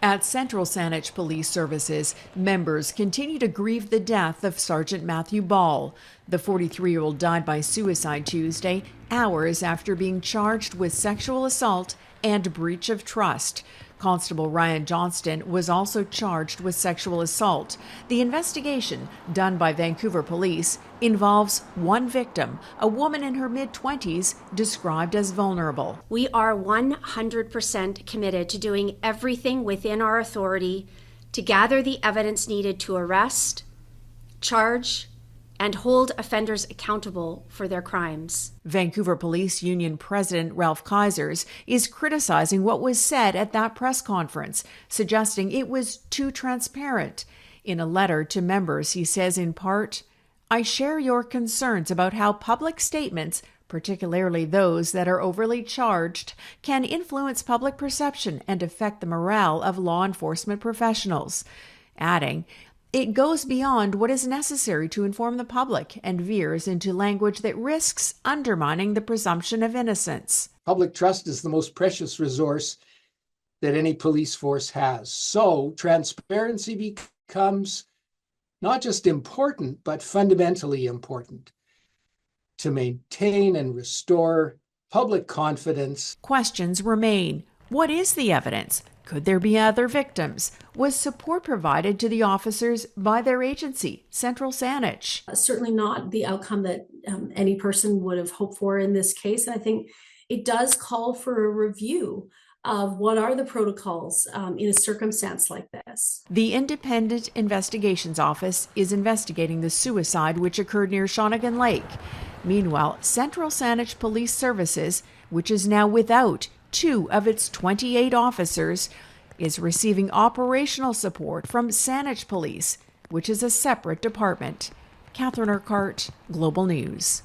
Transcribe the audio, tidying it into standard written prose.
At Central Saanich Police Services, members continue to grieve the death of Sergeant Matthew Ball. The 43-year-old died by suicide Tuesday, hours after being charged with sexual assault and breach of trust. Constable Ryan Johnston was also charged with sexual assault. The investigation, done by Vancouver Police, involves one victim, a woman in her mid-20s described as vulnerable. We are 100% committed to doing everything within our authority to gather the evidence needed to arrest, charge, and hold offenders accountable for their crimes. Vancouver Police Union President Ralph Kaisers is criticizing what was said at that press conference, suggesting it was too transparent. In a letter to members, he says in part, "I share your concerns about how public statements, particularly those that are overly charged, can influence public perception and affect the morale of law enforcement professionals," adding, "It goes beyond what is necessary to inform the public and veers into language that risks undermining the presumption of innocence." Public trust is the most precious resource that any police force has. So transparency becomes not just important, but fundamentally important to maintain and restore public confidence. Questions remain. What is the evidence? Could there be other victims? Was support provided to the officers by their agency, Central Saanich? Certainly not the outcome that any person would have hoped for in this case. And I think it does call for a review of what are the protocols in a circumstance like this. The Independent Investigations Office is investigating the suicide which occurred near Shawnigan Lake. Meanwhile, Central Saanich Police Services, which is now without 2 of its 28 officers, is receiving operational support from Saanich Police, which is a separate department. Catherine Urquhart, Global News.